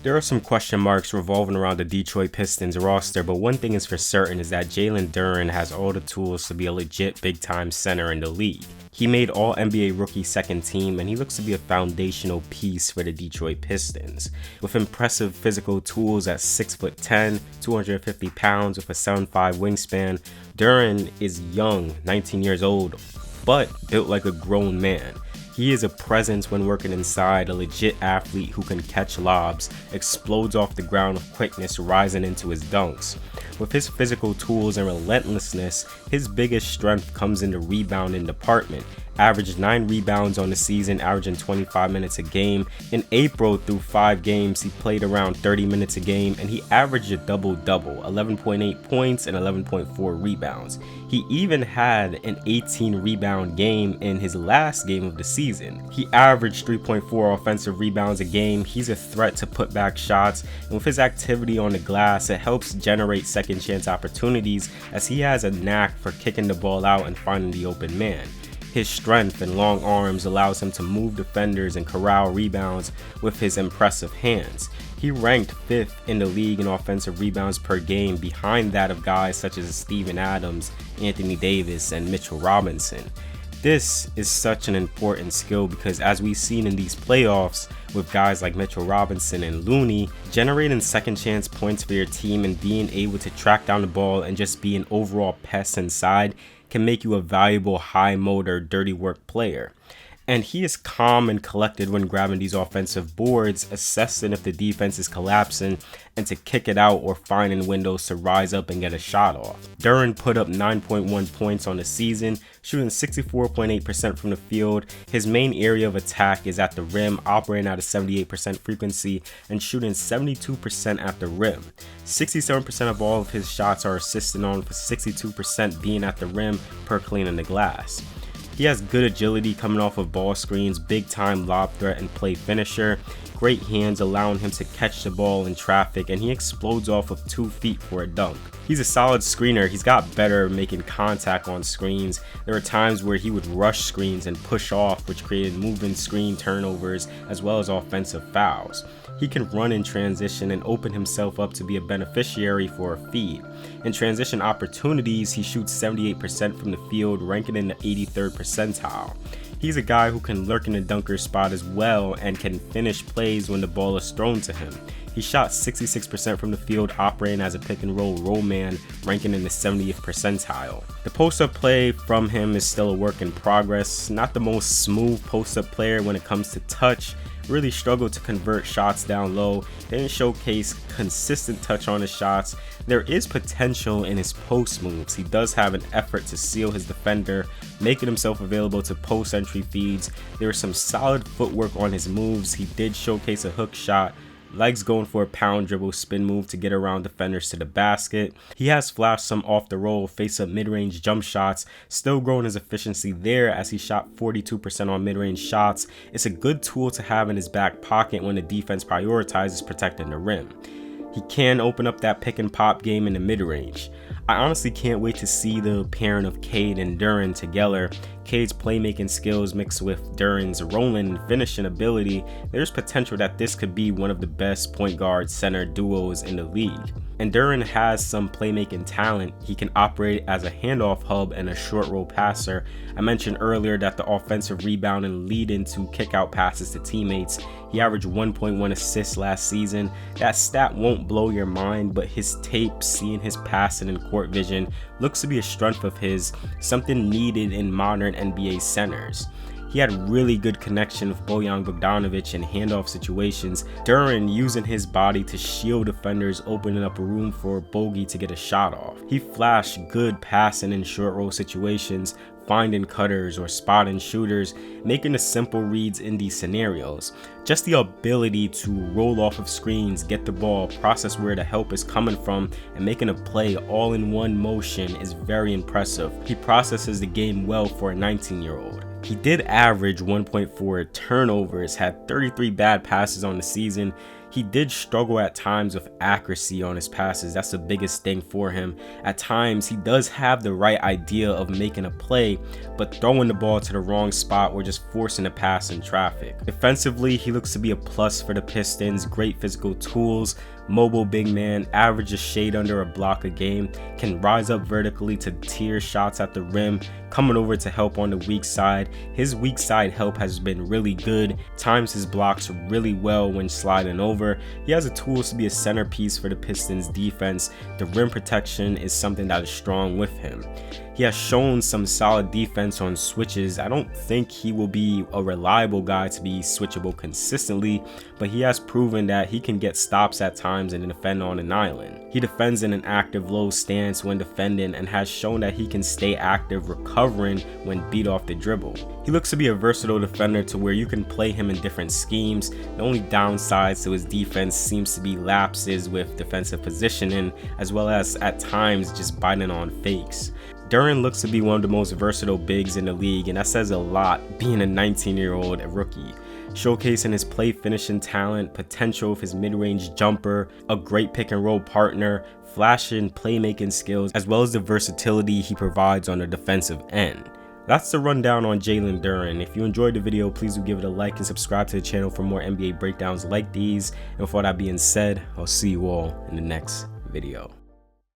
There are some question marks revolving around the Detroit Pistons roster, but one thing is for certain is that Jalen Duren has all the tools to be a legit big-time center in the league. He made all NBA rookie second team, and he looks to be a foundational piece for the Detroit Pistons. With impressive physical tools at 6'10", 250 pounds with a 7'5" wingspan, Duren is young, 19 years old, but built like a grown man. He is a presence when working inside, a legit athlete who can catch lobs, explodes off the ground with quickness, rising into his dunks. With his physical tools and relentlessness, his biggest strength comes in the rebounding department. Averaged 9 rebounds on the season, averaging 25 minutes a game. In April, through 5 games, he played around 30 minutes a game, and he averaged a double-double, 11.8 points and 11.4 rebounds. He even had an 18 rebound game in his last game of the season. He averaged 3.4 offensive rebounds a game. He's a threat to put back shots, and with his activity on the glass, it helps generate second chance opportunities as he has a knack for kicking the ball out and finding the open man. His strength and long arms allows him to move defenders and corral rebounds with his impressive hands. He ranked 5th in the league in offensive rebounds per game, behind that of guys such as Steven Adams, Anthony Davis, and Mitchell Robinson. This is such an important skill because, as we've seen in these playoffs with guys like Mitchell Robinson and Looney, generating second chance points for your team and being able to track down the ball and just be an overall pest inside can make you a valuable high motor, dirty work player. And he is calm and collected when grabbing these offensive boards, assessing if the defense is collapsing, and to kick it out or finding windows to rise up and get a shot off. Duren put up 9.1 points on the season, shooting 64.8% from the field. His main area of attack is at the rim, operating at a 78% frequency and shooting 72% at the rim. 67% of all of his shots are assisted on, for 62% being at the rim per cleaning the glass. He has good agility coming off of ball screens, big time lob threat and play finisher, great hands allowing him to catch the ball in traffic, and he explodes off of 2 feet for a dunk. He's a solid screener. He's got better making contact on screens. There were times where he would rush screens and push off, which created moving screen turnovers as well as offensive fouls. He can run in transition and open himself up to be a beneficiary for a feed. In transition opportunities, he shoots 78% from the field, ranking in the 83rd percentile. He's a guy who can lurk in the dunker spot as well and can finish plays when the ball is thrown to him. He shot 66% from the field, operating as a pick and roll man, ranking in the 70th percentile. The post-up play from him is still a work in progress. Not the most smooth post-up player when it comes to touch. Really struggled to convert shots down low. Didn't showcase consistent touch on his shots. There is potential in his post moves. He does have an effort to seal his defender, making himself available to post entry feeds. There is some solid footwork on his moves. He did showcase a hook shot, likes going for a pound dribble spin move to get around defenders to the basket. He has flashed some off the roll, face up mid-range jump shots, still growing his efficiency there as he shot 42% on mid-range shots. It's a good tool to have in his back pocket when the defense prioritizes protecting the rim. He can open up that pick and pop game in the mid-range. I honestly can't wait to see the pairing of Cade and Duren together. Cade's playmaking skills mixed with Duren's rolling and finishing ability, there's potential that this could be one of the best point guard center duos in the league. And Duren has some playmaking talent. He can operate as a handoff hub and a short roll passer. I mentioned earlier that the offensive rebound and lead into kick out passes to teammates. He averaged 1.1 assists last season. That stat won't blow your mind, but his tape, seeing his passing and court vision, looks to be a strength of his, something needed in modern NBA centers. He had really good connection with Bojan Bogdanovic in handoff situations. Duren using his body to shield defenders, opening up a room for Bogey to get a shot off. He flashed good passing in short roll situations, finding cutters or spotting shooters, making the simple reads in these scenarios. Just the ability to roll off of screens, get the ball, process where the help is coming from, and making a play all in one motion is very impressive. He processes the game well for a 19-year-old. He did average 1.4 turnovers, had 33 bad passes on the season. He did struggle at times with accuracy on his passes. That's the biggest thing for him. At times, he does have the right idea of making a play, but throwing the ball to the wrong spot or just forcing a pass in traffic. Defensively, he looks to be a plus for the Pistons. Great physical tools, mobile big man, average a shade under a block a game, can rise up vertically to tier shots at the rim, coming over to help on the weak side. His weak side help has been really good, times his blocks really well when sliding over. He has the tools to be a centerpiece for the Pistons defense. The rim protection is something that is strong with him. He has shown some solid defense on switches. I don't think he will be a reliable guy to be switchable consistently, but he has proven that he can get stops at times and defend on an island. He defends in an active low stance when defending and has shown that he can stay active recovering when beat off the dribble. He looks to be a versatile defender to where you can play him in different schemes. The only downsides to his defense seems to be lapses with defensive positioning, as well as at times just biting on fakes. Duren looks to be one of the most versatile bigs in the league, and that says a lot being a 19-year-old rookie. Showcasing his play finishing talent, potential with his mid-range jumper, a great pick and roll partner, flashing playmaking skills, as well as the versatility he provides on the defensive end. That's the rundown on Jalen Duren. If you enjoyed the video, please do give it a like and subscribe to the channel for more NBA breakdowns like these. And with all that being said, I'll see you all in the next video.